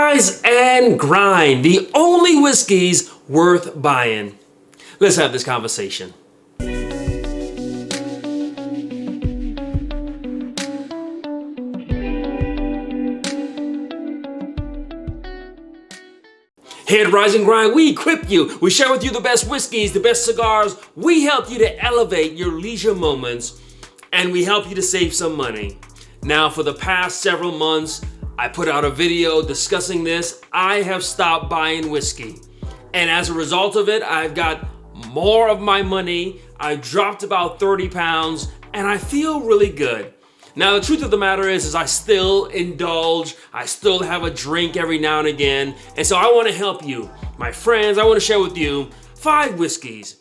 Rise and Grind, the only whiskeys worth buying. Let's have this conversation. Here at Rise and Grind, we equip you. We share with you the best whiskeys, the best cigars. We help you to elevate your leisure moments, and we help you to save some money. Now, for the past several months, I put out a video discussing this. I have stopped buying whiskey. And as a result of it, I've got more of my money. I dropped about 30 pounds, and I feel really good. Now, the truth of the matter is I still indulge. I still have a drink every now and again. And so I want to help you, my friends. I want to share with you 5 whiskeys.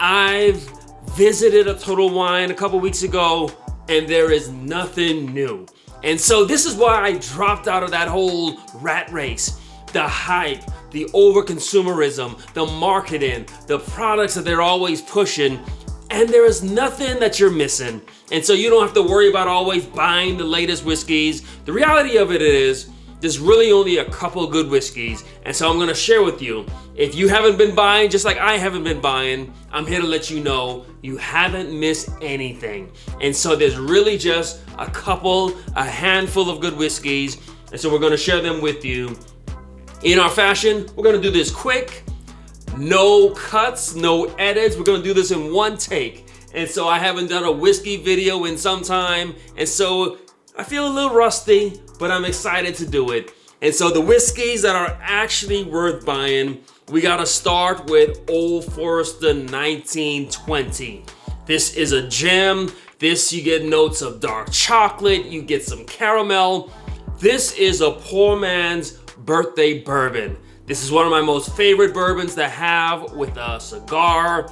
I've visited a Total Wine a couple weeks ago, and there is nothing new. And so this is why I dropped out of that whole rat race. The hype, the over-consumerism, the marketing, the products that they're always pushing, and there is nothing that you're missing. And so you don't have to worry about always buying the latest whiskeys. The reality of it is, there's really only a couple good whiskeys. And so I'm gonna share with you, if you haven't been buying, just like I haven't been buying, I'm here to let you know you haven't missed anything. And so there's really just a handful of good whiskeys. And so we're gonna share them with you. In our fashion, we're gonna do this quick, no cuts, no edits. We're gonna do this in one take. And so I haven't done a whiskey video in some time. And so I feel a little rusty, but I'm excited to do it. And so the whiskeys that are actually worth buying, we gotta start with Old Forester 1920. This is a gem. This, you get notes of dark chocolate, you get some caramel. This is a poor man's birthday bourbon. This is one of my most favorite bourbons to have with a cigar.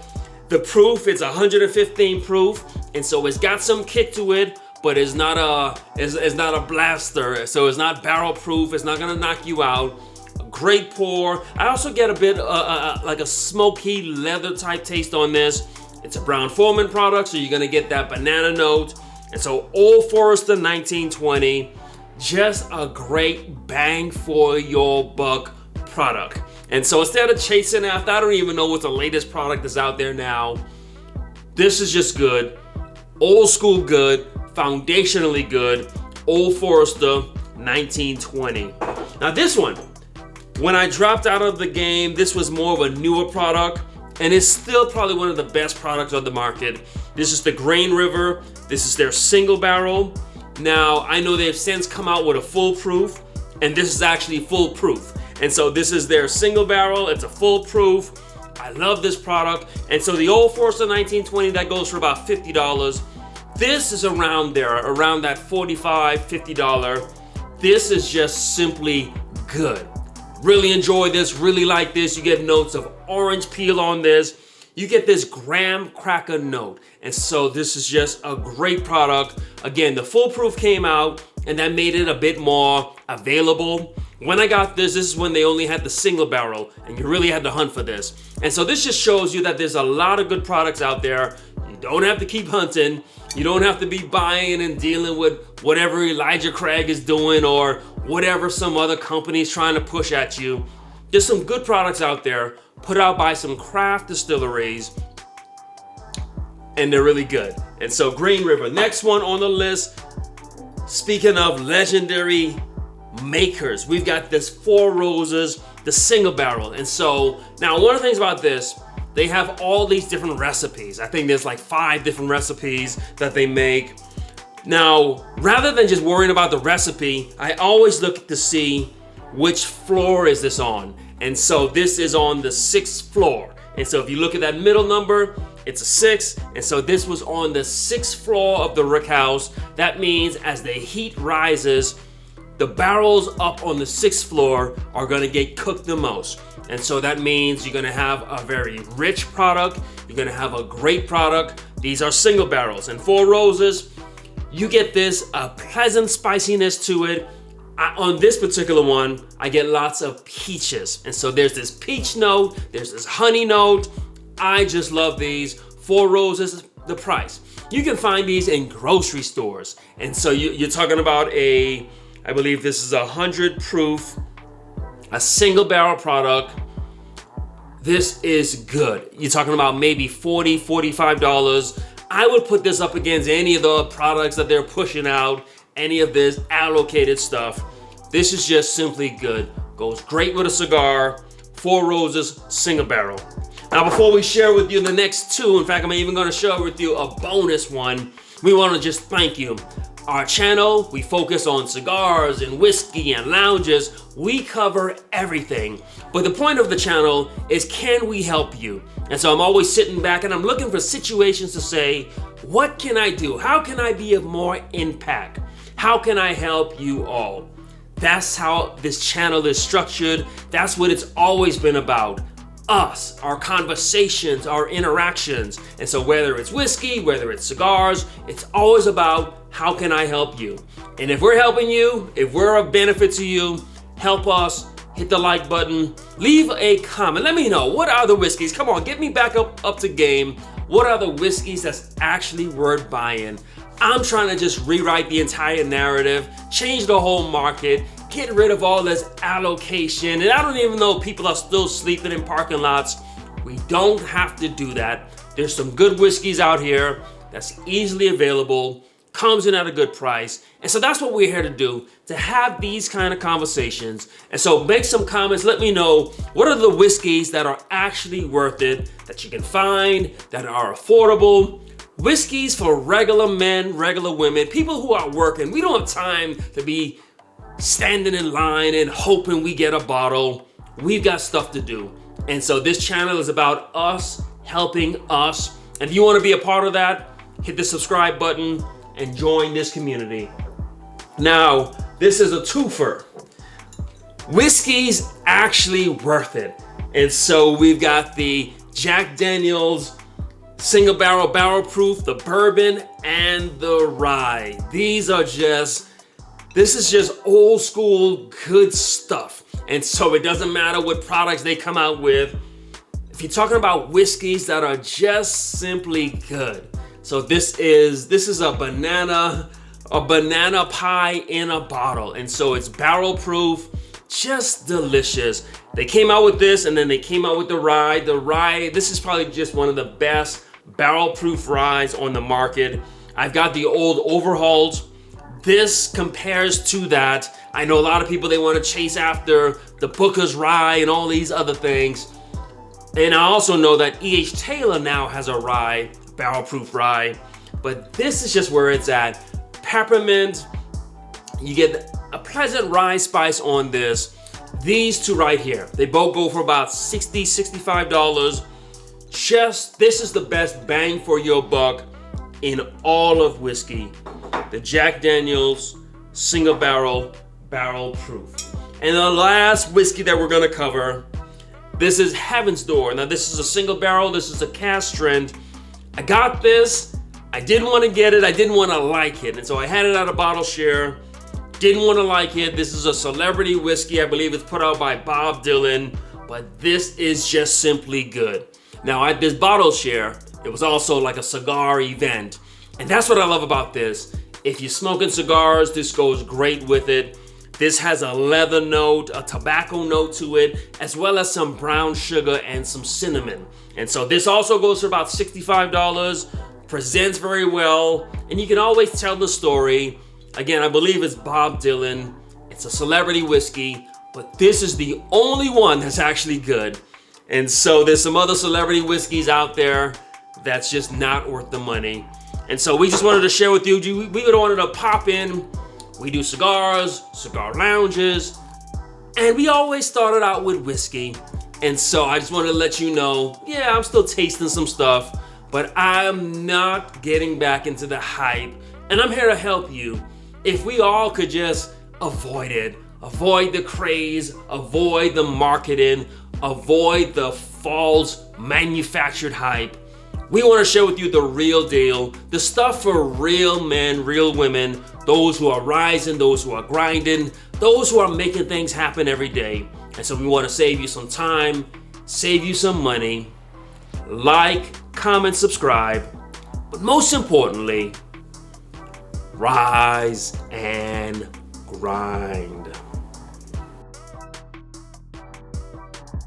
The proof, it's 115 proof, and so it's got some kick to it, but it's not a blaster, so it's not barrel proof. It's not gonna knock you out. A great pour. I also get a bit like a smoky leather type taste on this. It's a Brown-Forman product, so you're gonna get that banana note. And so Old Forester 1920, just a great bang for your buck product. And so instead of chasing after, I don't even know what the latest product is out there now. This is just good, old school good, foundationally good, Old Forester 1920. Now this one, when I dropped out of the game, this was more of a newer product, and it's still probably one of the best products on the market. This is the Grain River. This is their single barrel. Now, I know they've since come out with a full proof, and this is actually full proof. And so this is their single barrel. It's a full proof. I love this product. And so the Old Forester 1920, that goes for about $50. This is around there, around that $45, $50. This is just simply good. Really enjoy this, really like this. You get notes of orange peel on this. You get this graham cracker note. And so this is just a great product. Again, the full proof came out, and that made it a bit more available. When I got this is when they only had the single barrel, and you really had to hunt for this. And so this just shows you that there's a lot of good products out there. You don't have to keep hunting. You don't have to be buying and dealing with whatever Elijah Craig is doing or whatever some other company is trying to push at you. There's some good products out there put out by some craft distilleries, and they're really good. And so Grain River, next one on the list. Speaking of legendary makers, we've got this Four Roses, the single barrel. And so now one of the things about this, they have all these different recipes. I think there's like 5 different recipes that they make. Now, rather than just worrying about the recipe, I always look to see which floor is this on. And so this is on the 6th floor. And so if you look at that middle number, it's a 6. And so this was on the 6th floor of the rick house. That means as the heat rises, the barrels up on the 6th floor are gonna get cooked the most. And so that means you're gonna have a very rich product. You're gonna have a great product. These are single barrels. And Four Roses, you get a pleasant spiciness to it. On this particular one, I get lots of peaches. And so there's this peach note, there's this honey note. I just love these. Four Roses, the price. You can find these in grocery stores. And so you're talking about I believe this is 100 proof a single barrel product. This is good. You're talking about maybe $40, $45. I would put this up against any of the products that they're pushing out, any of this allocated stuff. This is just simply good. Goes great with a cigar. Four Roses single barrel. Now, before we share with you the next two, in fact, I'm even going to share with you a bonus one. We want to just thank you. Our channel, we focus on cigars and whiskey and lounges. We cover everything. But the point of the channel is, can we help you? And so I'm always sitting back and I'm looking for situations to say, what can I do? How can I be of more impact? How can I help you all? That's how this channel is structured. That's what it's always been about. Us, our conversations, our interactions. And so whether it's whiskey, whether it's cigars, it's always about how can I help you? And if we're helping you, if we're of benefit to you, help us. Hit the like button, leave a comment. Let me know, what are the whiskeys? Come on, get me back up to game. What are the whiskeys that's actually worth buying? I'm trying to just rewrite the entire narrative, change the whole market, get rid of all this allocation. And I don't even know if people are still sleeping in parking lots. We don't have to do that. There's some good whiskeys out here that's easily available, comes in at a good price. And so that's what we're here to do, to have these kind of conversations. And so make some comments, let me know, what are the whiskeys that are actually worth it, that you can find, that are affordable. Whiskeys for regular men, regular women, people who are working. We don't have time to be standing in line and hoping we get a bottle. We've got stuff to do. And so this channel is about us helping us. And if you want to be a part of that, hit the subscribe button and join this community. Now, this is a twofer. Whiskey's actually worth it. And so we've got the Jack Daniel's single barrel, barrel proof, the bourbon, and the rye. This is just old school good stuff. And so it doesn't matter what products they come out with. If you're talking about whiskeys that are just simply good. So this is a banana pie in a bottle. And so it's barrel proof, just delicious. They came out with this and then they came out with the rye. The rye, this is probably just one of the best barrel proof ryes on the market. I've got the old overhauls. This compares to that. I know a lot of people, they want to chase after the Booker's rye and all these other things. And I also know that E.H. Taylor now has a rye, barrel proof rye, but this is just where it's at. Peppermint, you get a pleasant rye spice on this. These two right here, they both go for about $60, $65. This is the best bang for your buck in all of whiskey. The Jack Daniel's single barrel, barrel proof. And the last whiskey that we're gonna cover, this is Heaven's Door. Now this is a single barrel, this is a cask strength. I got this, I didn't want to get it, I didn't want to like it. And so I had it at a bottle share, didn't want to like it. This is a celebrity whiskey, I believe it's put out by Bob Dylan, but this is just simply good. Now at this bottle share, it was also like a cigar event. And that's what I love about this. If you're smoking cigars, this goes great with it. This has a leather note, a tobacco note to it, as well as some brown sugar and some cinnamon. And so this also goes for about $65, presents very well, and you can always tell the story. Again, I believe it's Bob Dylan. It's a celebrity whiskey, but this is the only one that's actually good. And so there's some other celebrity whiskeys out there that's just not worth the money. And so we just wanted to share with you, we wanted to pop in. We do cigars, cigar lounges, and we always started out with whiskey. And so I just wanted to let you know, yeah, I'm still tasting some stuff, but I'm not getting back into the hype. And I'm here to help you. If we all could just avoid it, avoid the craze, avoid the marketing, avoid the false manufactured hype. We want to share with you the real deal, the stuff for real men, real women, those who are rising, those who are grinding, those who are making things happen every day. And so we want to save you some time, save you some money. Like, comment, subscribe, but most importantly, rise and grind.